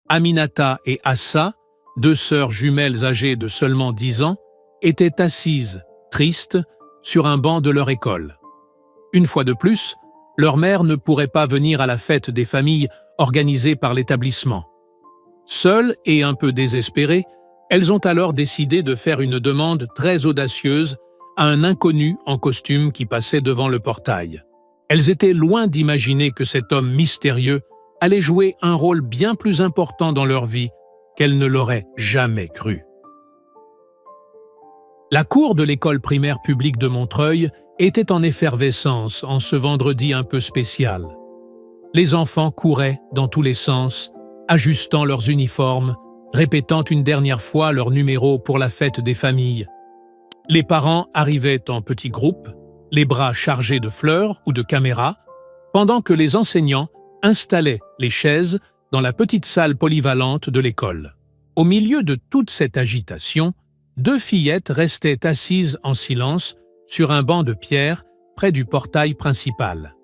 Aminata et Assa, deux sœurs jumelles âgées de seulement 10 ans, étaient assises, tristes, sur un banc de leur école. Une fois de plus, leur mère ne pourrait pas venir à la fête des familles organisée par l'établissement. Seules et un peu désespérées, elles ont alors décidé de faire une demande très audacieuse à un inconnu en costume qui passait devant le portail. Elles étaient loin d'imaginer que cet homme mystérieux allait jouer un rôle bien plus important dans leur vie qu'elles ne l'auraient jamais cru. La cour de l'école primaire publique de Montreuil était en effervescence en ce vendredi un peu spécial. Les enfants couraient dans tous les sens, ajustant leurs uniformes, répétant une dernière fois leur numéro pour la fête des familles. Les parents arrivaient en petits groupes, les bras chargés de fleurs ou de caméras, pendant que les enseignants installaient les chaises dans la petite salle polyvalente de l'école. Au milieu de toute cette agitation, deux fillettes restaient assises en silence sur un banc de pierre près du portail principal.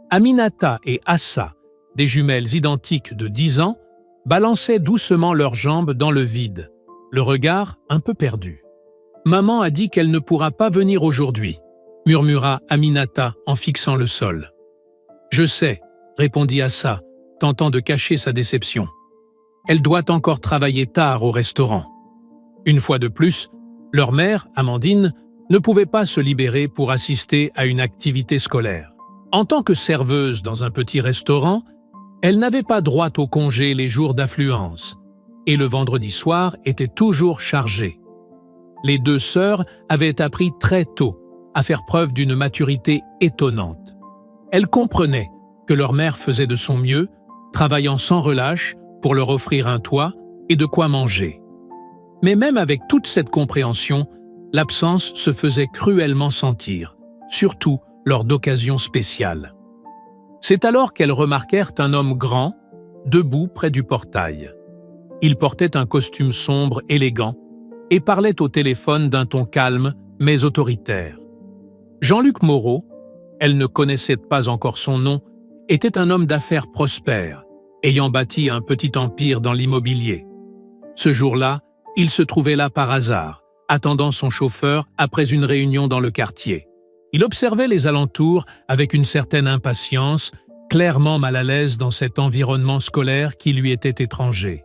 Aminata et Assa, des jumelles identiques de 10 ans, balançaient doucement leurs jambes dans le vide, le regard un peu perdu. « Maman a dit qu'elle ne pourra pas venir aujourd'hui », murmura Aminata en fixant le sol. « Je sais », répondit Assa, tentant de cacher sa déception. « Elle doit encore travailler tard au restaurant. » Une fois de plus, leur mère, Amandine, ne pouvait pas se libérer pour assister à une activité scolaire. En tant que serveuse dans un petit restaurant, elle n'avait pas droit au congé les jours d'affluence, et le vendredi soir était toujours chargé. Les deux sœurs avaient appris très tôt à faire preuve d'une maturité étonnante. Elles comprenaient que leur mère faisait de son mieux, travaillant sans relâche pour leur offrir un toit et de quoi manger. Mais même avec toute cette compréhension, l'absence se faisait cruellement sentir, surtout lors d'occasions spéciales. C'est alors qu'elles remarquèrent un homme grand, debout près du portail. Il portait un costume sombre élégant et parlait au téléphone d'un ton calme mais autoritaire. Jean-Luc Moreau, elle ne connaissait pas encore son nom, était un homme d'affaires prospère, ayant bâti un petit empire dans l'immobilier. Ce jour-là, il se trouvait là par hasard, attendant son chauffeur après une réunion dans le quartier. Il observait les alentours avec une certaine impatience, clairement mal à l'aise dans cet environnement scolaire qui lui était étranger.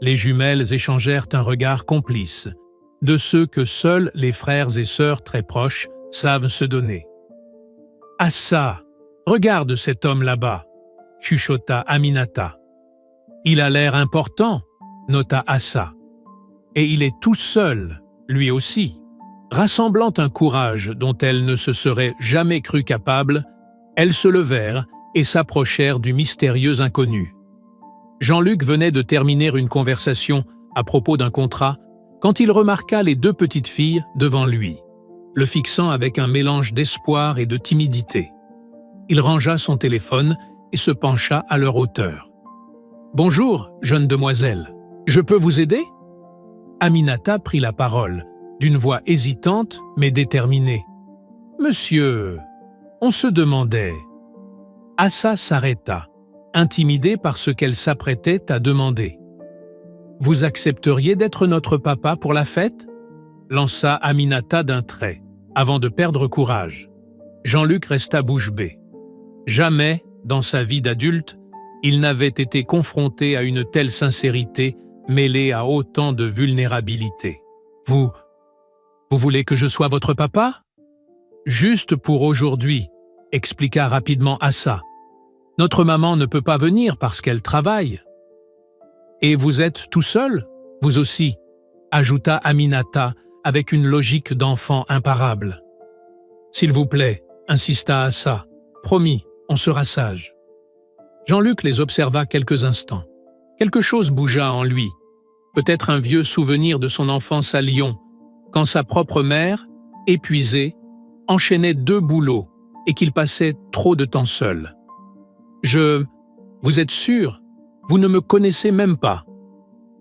Les jumelles échangèrent un regard complice, de ceux que seuls les frères et sœurs très proches savent se donner. « Ah ça, regarde cet homme là-bas !» chuchota Aminata. « Il a l'air important !» nota Assa. « Et il est tout seul, lui aussi. » Rassemblant un courage dont elles ne se seraient jamais crues capables, elles se levèrent et s'approchèrent du mystérieux inconnu. Jean-Luc venait de terminer une conversation à propos d'un contrat quand il remarqua les deux petites filles devant lui, le fixant avec un mélange d'espoir et de timidité. Il rangea son téléphone et se pencha à leur hauteur. « Bonjour, jeune demoiselle, je peux vous aider ?» Aminata prit la parole, d'une voix hésitante mais déterminée. « Monsieur, on se demandait… » Assa s'arrêta, intimidée par ce qu'elle s'apprêtait à demander. « Vous accepteriez d'être notre papa pour la fête ?» lança Aminata d'un trait, avant de perdre courage. Jean-Luc resta bouche bée. Jamais, dans sa vie d'adulte, il n'avait été confronté à une telle sincérité mêlée à autant de vulnérabilité. « Vous voulez que je sois votre papa ?»« Juste pour aujourd'hui, » expliqua rapidement Assa. « Notre maman ne peut pas venir parce qu'elle travaille. »« Et vous êtes tout seul, vous aussi ?» ajouta Aminata avec une logique d'enfant imparable. « S'il vous plaît, » insista Assa. « Promis, on sera sage. » Jean-Luc les observa quelques instants. Quelque chose bougea en lui, peut-être un vieux souvenir de son enfance à Lyon, quand sa propre mère, épuisée, enchaînait 2 boulots et qu'il passait trop de temps seul. « Vous êtes sûr? Vous ne me connaissez même pas. »«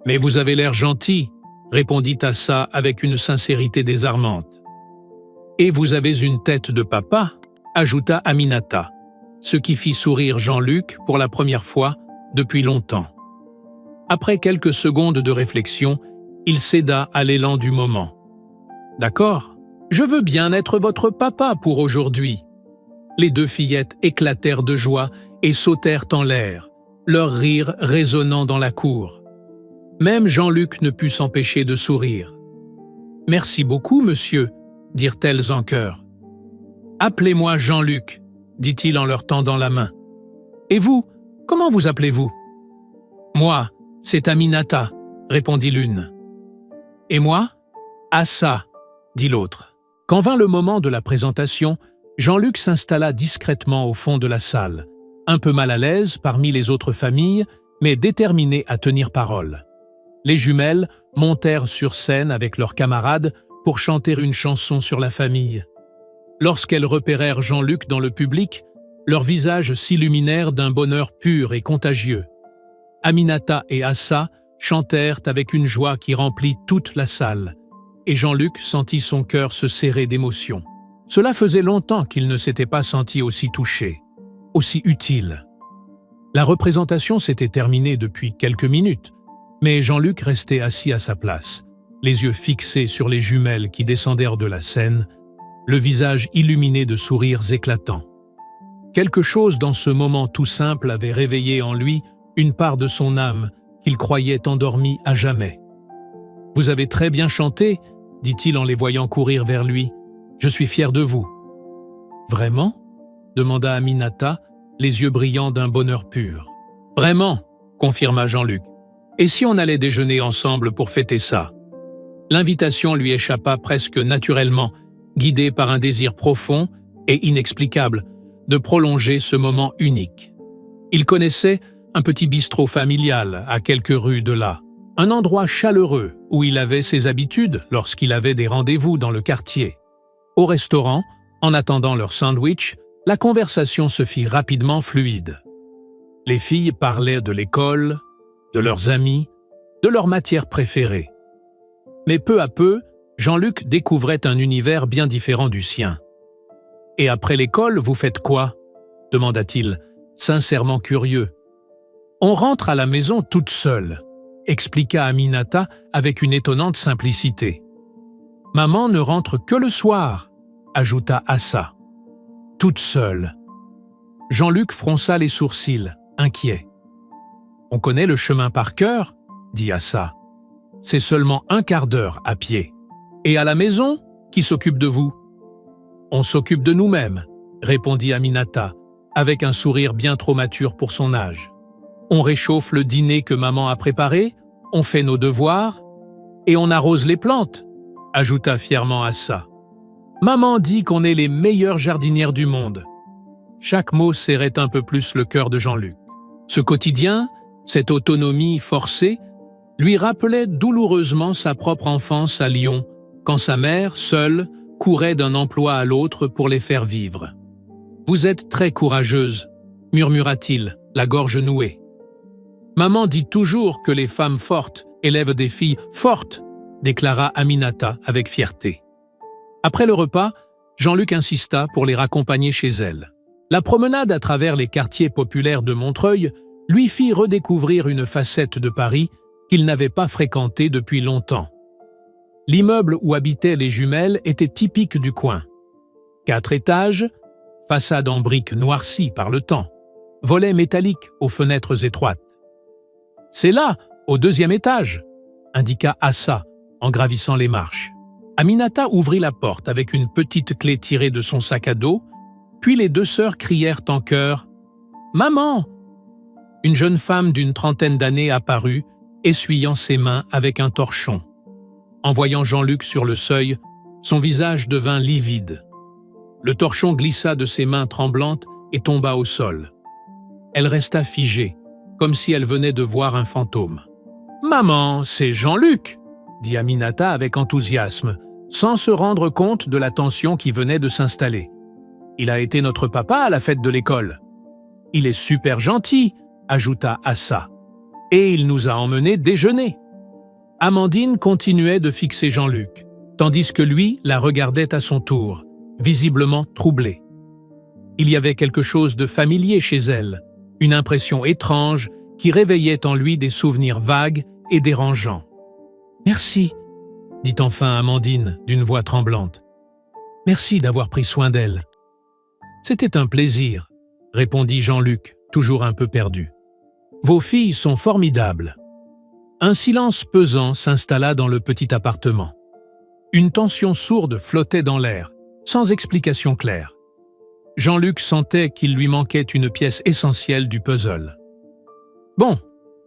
Mais vous avez l'air gentil, » répondit Assa avec une sincérité désarmante. « Et vous avez une tête de papa » ajouta Aminata, ce qui fit sourire Jean-Luc pour la première fois depuis longtemps. Après quelques secondes de réflexion, il céda à l'élan du moment. « D'accord, je veux bien être votre papa pour aujourd'hui. » Les deux fillettes éclatèrent de joie et sautèrent en l'air, leur rire résonnant dans la cour. Même Jean-Luc ne put s'empêcher de sourire. « Merci beaucoup, monsieur, » dirent-elles en chœur. « Appelez-moi Jean-Luc, » dit-il en leur tendant la main. « Et vous, comment vous appelez-vous ?»« Moi, c'est Aminata, » répondit l'une. « Et moi, Assa, » dit l'autre. Quand vint le moment de la présentation, Jean-Luc s'installa discrètement au fond de la salle, un peu mal à l'aise parmi les autres familles, mais déterminé à tenir parole. Les jumelles montèrent sur scène avec leurs camarades pour chanter une chanson sur la famille. Lorsqu'elles repérèrent Jean-Luc dans le public, leurs visages s'illuminèrent d'un bonheur pur et contagieux. Aminata et Assa chantèrent avec une joie qui remplit toute la salle, et Jean-Luc sentit son cœur se serrer d'émotion. Cela faisait longtemps qu'il ne s'était pas senti aussi touché, aussi utile. La représentation s'était terminée depuis quelques minutes, mais Jean-Luc restait assis à sa place, les yeux fixés sur les jumelles qui descendèrent de la scène, le visage illuminé de sourires éclatants. Quelque chose dans ce moment tout simple avait réveillé en lui une part de son âme qu'il croyait endormie à jamais. « Vous avez très bien chanté, » dit-il en les voyant courir vers lui. « Je suis fier de vous. »« Vraiment ?» demanda Aminata, les yeux brillants d'un bonheur pur. « Vraiment » confirma Jean-Luc. « Et si on allait déjeuner ensemble pour fêter ça ?» L'invitation lui échappa presque naturellement, guidé par un désir profond et inexplicable de prolonger ce moment unique. Il connaissait un petit bistrot familial à quelques rues de là, un endroit chaleureux où il avait ses habitudes lorsqu'il avait des rendez-vous dans le quartier. Au restaurant, en attendant leur sandwich, la conversation se fit rapidement fluide. Les filles parlaient de l'école, de leurs amis, de leurs matières préférées. Mais peu à peu, Jean-Luc découvrait un univers bien différent du sien. « Et après l'école, vous faites quoi ?» demanda-t-il, sincèrement curieux. « On rentre à la maison toute seule », expliqua Aminata avec une étonnante simplicité. « Maman ne rentre que le soir », ajouta Assa. « Toute seule. » Jean-Luc fronça les sourcils, inquiet. « On connaît le chemin par cœur ?» dit Assa. « C'est seulement un quart d'heure à pied. Et à la maison, qui s'occupe de vous ?»« On s'occupe de nous-mêmes », répondit Aminata, avec un sourire bien trop mature pour son âge. « On réchauffe le dîner que maman a préparé, on fait nos devoirs, et on arrose les plantes », ajouta fièrement Assa. « Maman dit qu'on est les meilleures jardinières du monde. » Chaque mot serrait un peu plus le cœur de Jean-Luc. Ce quotidien, cette autonomie forcée, lui rappelait douloureusement sa propre enfance à Lyon, quand sa mère, seule, courait d'un emploi à l'autre pour les faire vivre. « Vous êtes très courageuse », murmura-t-il, la gorge nouée. « Maman dit toujours que les femmes fortes élèvent des filles fortes », déclara Aminata avec fierté. Après le repas, Jean-Luc insista pour les raccompagner chez elle. La promenade à travers les quartiers populaires de Montreuil lui fit redécouvrir une facette de Paris qu'il n'avait pas fréquentée depuis longtemps. L'immeuble où habitaient les jumelles était typique du coin. 4 étages, façade en briques noircies par le temps, volets métalliques aux fenêtres étroites. « C'est là, au 2e étage », indiqua Assa en gravissant les marches. Aminata ouvrit la porte avec une petite clé tirée de son sac à dos, puis les 2 sœurs crièrent en chœur « Maman !» Une jeune femme d'une trentaine d'années apparut, essuyant ses mains avec un torchon. En voyant Jean-Luc sur le seuil, son visage devint livide. Le torchon glissa de ses mains tremblantes et tomba au sol. Elle resta figée, comme si elle venait de voir un fantôme. « Maman, c'est Jean-Luc !» dit Aminata avec enthousiasme, sans se rendre compte de la tension qui venait de s'installer. « Il a été notre papa à la fête de l'école. »« Il est super gentil !» ajouta Assa. « Et il nous a emmenés déjeuner. » Amandine continuait de fixer Jean-Luc, tandis que lui la regardait à son tour, visiblement troublée. Il y avait quelque chose de familier chez elle, une impression étrange qui réveillait en lui des souvenirs vagues et dérangeants. « Merci, » dit enfin Amandine d'une voix tremblante. « Merci d'avoir pris soin d'elle. »« C'était un plaisir, » répondit Jean-Luc, toujours un peu perdu. « Vos filles sont formidables. » Un silence pesant s'installa dans le petit appartement. Une tension sourde flottait dans l'air, sans explication claire. Jean-Luc sentait qu'il lui manquait une pièce essentielle du puzzle. « Bon,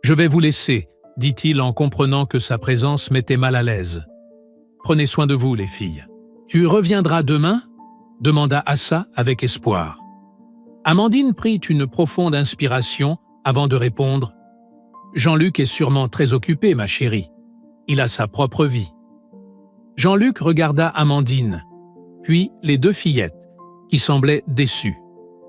je vais vous laisser, » dit-il en comprenant que sa présence mettait mal à l'aise. « Prenez soin de vous, les filles. »« Tu reviendras demain » demanda Assa avec espoir. Amandine prit une profonde inspiration avant de répondre « Jean-Luc est sûrement très occupé, ma chérie. Il a sa propre vie. » Jean-Luc regarda Amandine, puis les deux fillettes, qui semblaient déçues.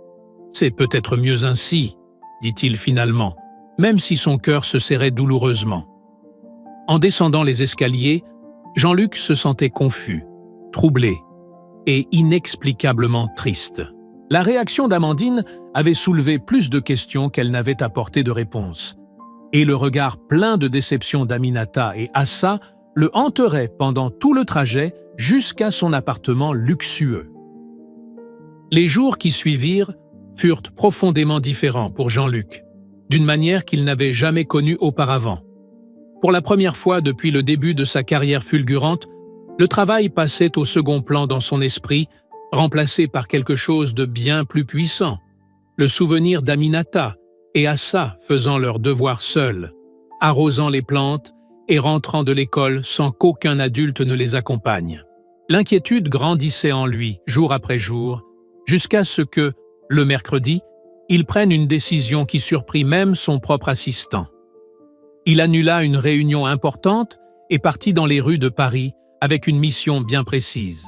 « C'est peut-être mieux ainsi, » dit-il finalement, même si son cœur se serrait douloureusement. En descendant les escaliers, Jean-Luc se sentait confus, troublé et inexplicablement triste. La réaction d'Amandine avait soulevé plus de questions qu'elle n'avait apporté de réponses, et le regard plein de déception d'Aminata et Assa le hanterait pendant tout le trajet jusqu'à son appartement luxueux. Les jours qui suivirent furent profondément différents pour Jean-Luc, d'une manière qu'il n'avait jamais connue auparavant. Pour la première fois depuis le début de sa carrière fulgurante, le travail passait au second plan dans son esprit, remplacé par quelque chose de bien plus puissant, le souvenir d'Aminata et Assa faisant leurs devoirs seuls, arrosant les plantes et rentrant de l'école sans qu'aucun adulte ne les accompagne. L'inquiétude grandissait en lui, jour après jour, jusqu'à ce que, le mercredi, il prenne une décision qui surprit même son propre assistant. Il annula une réunion importante et partit dans les rues de Paris avec une mission bien précise.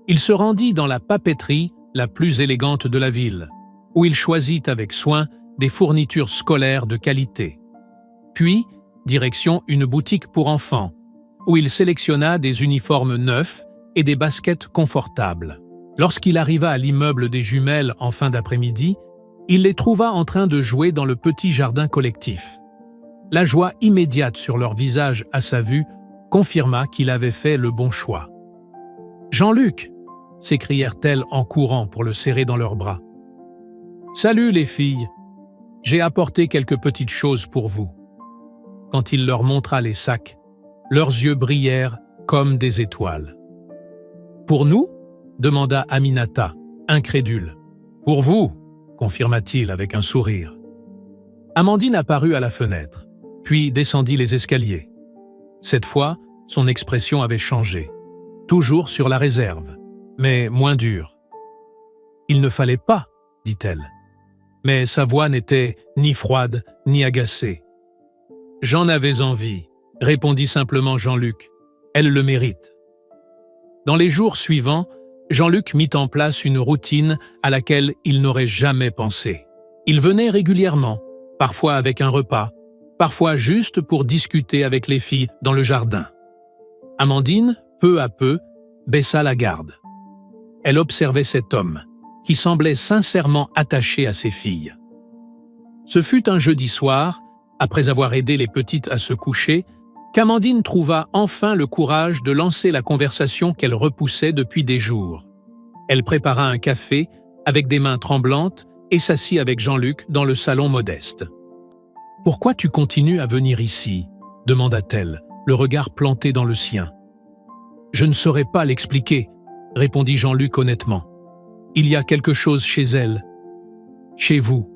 Il se rendit dans la papeterie la plus élégante de la ville, où il choisit avec soin des fournitures scolaires de qualité. Puis, direction une boutique pour enfants, où il sélectionna des uniformes neufs et des baskets confortables. Lorsqu'il arriva à l'immeuble des jumelles en fin d'après-midi, il les trouva en train de jouer dans le petit jardin collectif. La joie immédiate sur leur visage à sa vue confirma qu'il avait fait le bon choix. « Jean-Luc !» s'écrièrent-elles en courant pour le serrer dans leurs bras. « Salut les filles, j'ai apporté quelques petites choses pour vous. » Quand il leur montra les sacs, leurs yeux brillèrent comme des étoiles. « Pour nous ?» demanda Aminata, incrédule. « Pour vous !» confirma-t-il avec un sourire. Amandine apparut à la fenêtre, puis descendit les escaliers. Cette fois, son expression avait changé. Toujours sur la réserve, mais moins dure. « Il ne fallait pas, » dit-elle. Mais sa voix n'était ni froide ni agacée. « J'en avais envie, » répondit simplement Jean-Luc. « Elle le mérite. » Dans les jours suivants, Jean-Luc mit en place une routine à laquelle il n'aurait jamais pensé. Il venait régulièrement, parfois avec un repas, parfois juste pour discuter avec les filles dans le jardin. Amandine, peu à peu, baissa la garde. Elle observait cet homme, qui semblait sincèrement attaché à ses filles. Ce fut un jeudi soir, après avoir aidé les petites à se coucher, qu'Amandine trouva enfin le courage de lancer la conversation qu'elle repoussait depuis des jours. Elle prépara un café avec des mains tremblantes et s'assit avec Jean-Luc dans le salon modeste. « Pourquoi tu continues à venir ici ?» demanda-t-elle, le regard planté dans le sien. « Je ne saurais pas l'expliquer », répondit Jean-Luc honnêtement. « Il y a quelque chose chez elle, chez vous,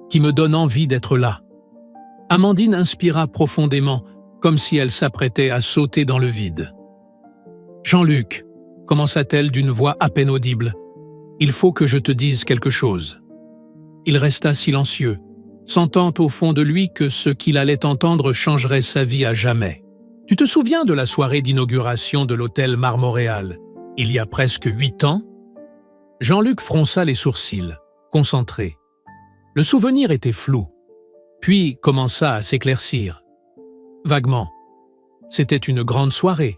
qui me donne envie d'être là. » Amandine inspira profondément, comme si elle s'apprêtait à sauter dans le vide. « Jean-Luc, » commença-t-elle d'une voix à peine audible, « il faut que je te dise quelque chose. » Il resta silencieux, sentant au fond de lui que ce qu'il allait entendre changerait sa vie à jamais. « Tu te souviens de la soirée d'inauguration de l'hôtel Marmoréal, il y a presque 8 ans ?» Jean-Luc fronça les sourcils, concentré. Le souvenir était flou, puis commença à s'éclaircir. Vaguement. C'était une grande soirée.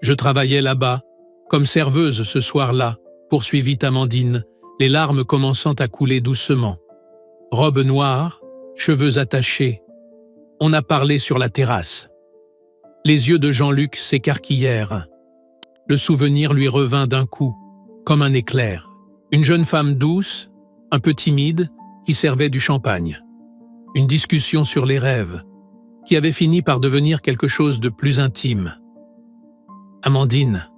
Je travaillais là-bas, comme serveuse ce soir-là, poursuivit Amandine, les larmes commençant à couler doucement. Robe noire, cheveux attachés. On a parlé sur la terrasse. Les yeux de Jean-Luc s'écarquillèrent. Le souvenir lui revint d'un coup, comme un éclair. Une jeune femme douce, un peu timide, qui servait du champagne. Une discussion sur les rêves, qui avait fini par devenir quelque chose de plus intime. « Amandine »,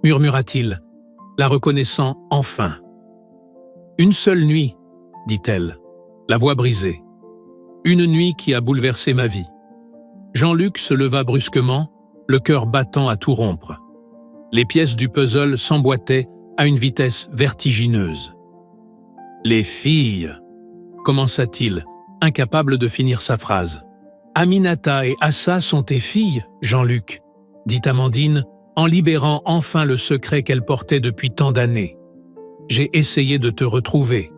murmura-t-il, la reconnaissant enfin. « Une seule nuit », dit-elle, la voix brisée. « Une nuit qui a bouleversé ma vie. » Jean-Luc se leva brusquement, le cœur battant à tout rompre. Les pièces du puzzle s'emboîtaient à une vitesse vertigineuse. « Les filles », commença-t-il, incapable de finir sa phrase. « Aminata et Assa sont tes filles, Jean-Luc », dit Amandine, en libérant enfin le secret qu'elle portait depuis tant d'années. « J'ai essayé de te retrouver,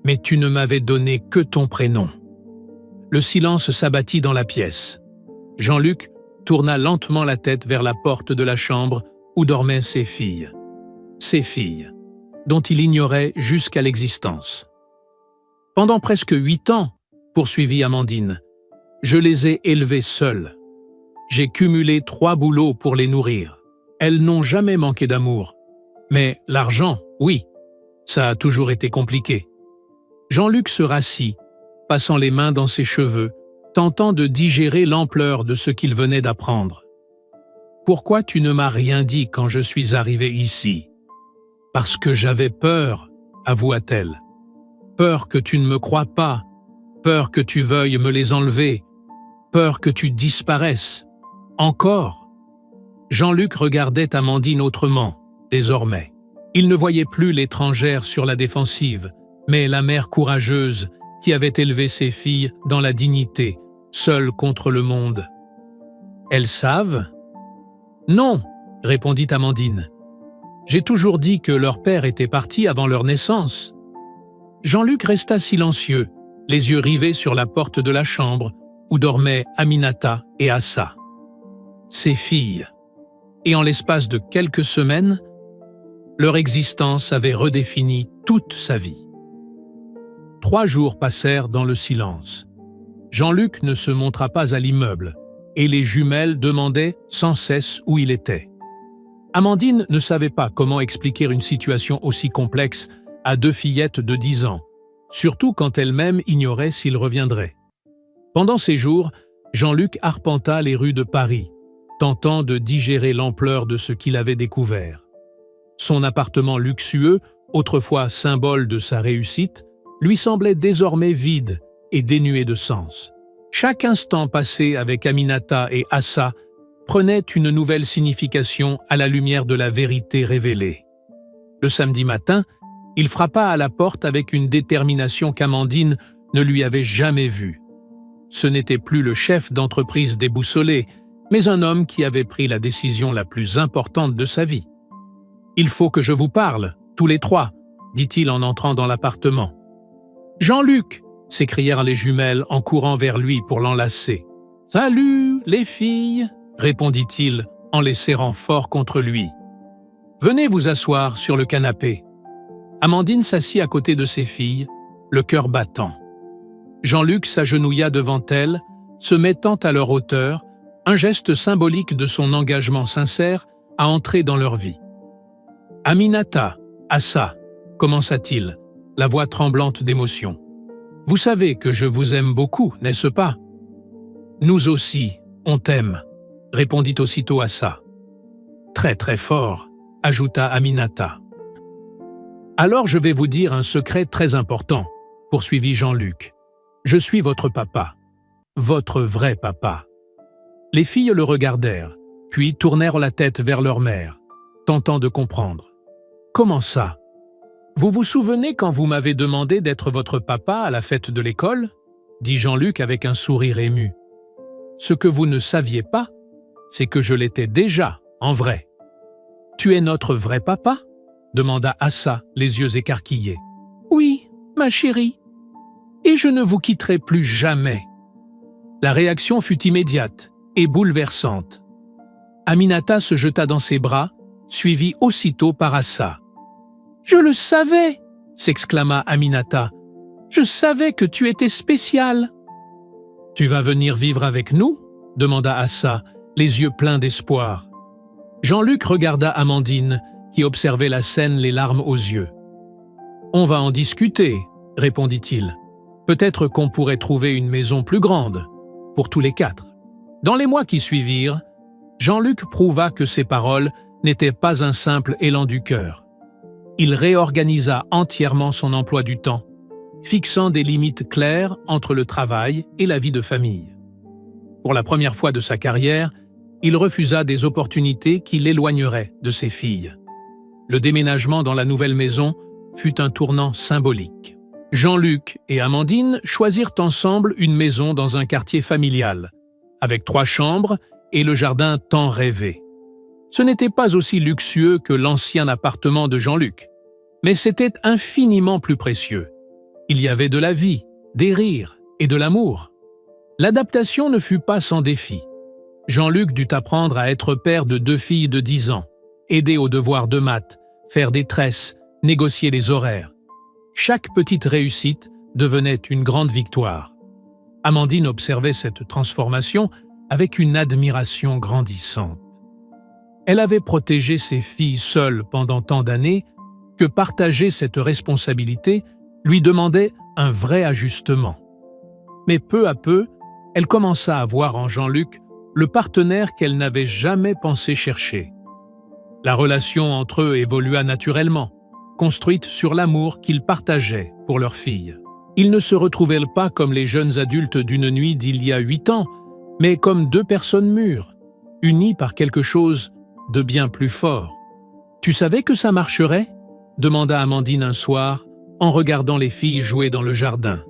mais tu ne m'avais donné que ton prénom. » Le silence s'abattit dans la pièce. Jean-Luc tourna lentement la tête vers la porte de la chambre où dormaient ses filles. Ses filles, dont il ignorait jusqu'à l'existence. « Pendant presque 8 ans, poursuivit Amandine, je les ai élevées seules. J'ai cumulé 3 boulots pour les nourrir. Elles n'ont jamais manqué d'amour. Mais l'argent, oui, ça a toujours été compliqué. » Jean-Luc se rassit, passant les mains dans ses cheveux, tentant de digérer l'ampleur de ce qu'il venait d'apprendre. « Pourquoi tu ne m'as rien dit quand je suis arrivé ici ? » « Parce que j'avais peur, avoua-t-elle. Peur que tu ne me crois pas, peur que tu veuilles me les enlever, peur que tu disparaisses. Encore ?» Jean-Luc regardait Amandine autrement, désormais. Il ne voyait plus l'étrangère sur la défensive, mais la mère courageuse qui avait élevé ses filles dans la dignité, seule contre le monde. « Elles savent ? » ?»« Non, » répondit Amandine. « J'ai toujours dit que leur père était parti avant leur naissance. » Jean-Luc resta silencieux, les yeux rivés sur la porte de la chambre où dormaient Aminata et Assa. Ses filles. Et en l'espace de quelques semaines, leur existence avait redéfini toute sa vie. 3 jours passèrent dans le silence. Jean-Luc ne se montra pas à l'immeuble, et les jumelles demandaient sans cesse où il était. Amandine ne savait pas comment expliquer une situation aussi complexe à 2 fillettes de 10 ans, surtout quand elle-même ignorait s'il reviendrait. Pendant ces jours, Jean-Luc arpenta les rues de Paris, tentant de digérer l'ampleur de ce qu'il avait découvert. Son appartement luxueux, autrefois symbole de sa réussite, lui semblait désormais vide et dénué de sens. Chaque instant passé avec Aminata et Assa prenait une nouvelle signification à la lumière de la vérité révélée. Le samedi matin, il frappa à la porte avec une détermination qu'Amandine ne lui avait jamais vue. Ce n'était plus le chef d'entreprise déboussolé, mais un homme qui avait pris la décision la plus importante de sa vie. « Il faut que je vous parle, tous les 3, » dit-il en entrant dans l'appartement. « Jean-Luc » s'écrièrent les jumelles en courant vers lui pour l'enlacer. « Salut, les filles » répondit-il en les serrant fort contre lui. « Venez vous asseoir sur le canapé. » Amandine s'assit à côté de ses filles, le cœur battant. Jean-Luc s'agenouilla devant elles, se mettant à leur hauteur, un geste symbolique de son engagement sincère à entrer dans leur vie. « Aminata, Assa » commença-t-il, la voix tremblante d'émotion. « Vous savez que je vous aime beaucoup, n'est-ce pas ? » « Nous aussi, on t'aime » répondit aussitôt Assa. « Très très fort » ajouta Aminata. « Alors je vais vous dire un secret très important » poursuivit Jean-Luc. « Je suis votre papa. Votre vrai papa. » Les filles le regardèrent, puis tournèrent la tête vers leur mère, tentant de comprendre. « Comment ça ? Vous vous souvenez quand vous m'avez demandé d'être votre papa à la fête de l'école ?» dit Jean-Luc avec un sourire ému. « Ce que vous ne saviez pas, c'est que je l'étais déjà, en vrai. »« Tu es notre vrai papa ?» demanda Assa, les yeux écarquillés. « Oui, ma chérie. Et je ne vous quitterai plus jamais. » La réaction fut immédiate et bouleversante. Aminata se jeta dans ses bras, suivie aussitôt par Assa. « Je le savais !» s'exclama Aminata. « Je savais que tu étais spécial. « Tu vas venir vivre avec nous ?» demanda Assa, les yeux pleins d'espoir. Jean-Luc regarda Amandine, qui observait la scène les larmes aux yeux. « On va en discuter, » répondit-il. « Peut-être qu'on pourrait trouver une maison plus grande, pour tous les quatre. » Dans les mois qui suivirent, Jean-Luc prouva que ses paroles n'étaient pas un simple élan du cœur. Il réorganisa entièrement son emploi du temps, fixant des limites claires entre le travail et la vie de famille. Pour la première fois de sa carrière, il refusa des opportunités qui l'éloigneraient de ses filles. Le déménagement dans la nouvelle maison fut un tournant symbolique. Jean-Luc et Amandine choisirent ensemble une maison dans un quartier familial, avec 3 chambres et le jardin tant rêvé. Ce n'était pas aussi luxueux que l'ancien appartement de Jean-Luc, mais c'était infiniment plus précieux. Il y avait de la vie, des rires et de l'amour. L'adaptation ne fut pas sans défi. Jean-Luc dut apprendre à être père de 2 filles de 10 ans, aider aux devoirs de maths, faire des tresses, négocier les horaires. Chaque petite réussite devenait une grande victoire. Amandine observait cette transformation avec une admiration grandissante. Elle avait protégé ses filles seules pendant tant d'années que partager cette responsabilité lui demandait un vrai ajustement. Mais peu à peu, elle commença à voir en Jean-Luc le partenaire qu'elle n'avait jamais pensé chercher. La relation entre eux évolua naturellement, construite sur l'amour qu'ils partageaient pour leurs filles. Ils ne se retrouvaient pas comme les jeunes adultes d'une nuit d'il y a 8 ans, mais comme 2 personnes mûres, unies par quelque chose de bien plus fort. « Tu savais que ça marcherait ?» demanda Amandine un soir, en regardant les filles jouer dans le jardin.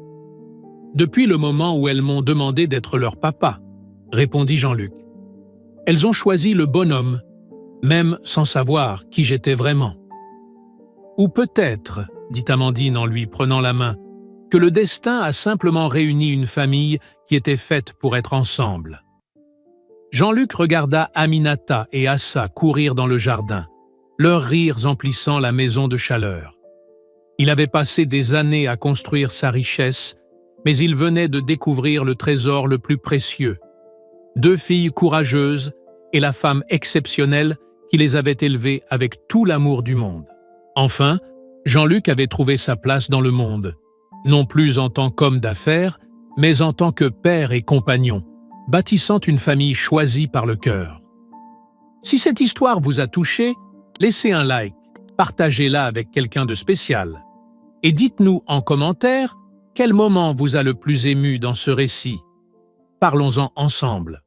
« Depuis le moment où elles m'ont demandé d'être leur papa, » répondit Jean-Luc. « Elles ont choisi le bonhomme, même sans savoir qui j'étais vraiment. » Ou peut-être, dit Amandine en lui prenant la main, que le destin a simplement réuni une famille qui était faite pour être ensemble. Jean-Luc regarda Aminata et Assa courir dans le jardin, leurs rires emplissant la maison de chaleur. Il avait passé des années à construire sa richesse, mais il venait de découvrir le trésor le plus précieux. 2 filles courageuses et la femme exceptionnelle qui les avait élevées avec tout l'amour du monde. Enfin, Jean-Luc avait trouvé sa place dans le monde, non plus en tant qu'homme d'affaires, mais en tant que père et compagnon, bâtissant une famille choisie par le cœur. Si cette histoire vous a touché, laissez un like, partagez-la avec quelqu'un de spécial. Et dites-nous en commentaire quel moment vous a le plus ému dans ce récit. Parlons-en ensemble.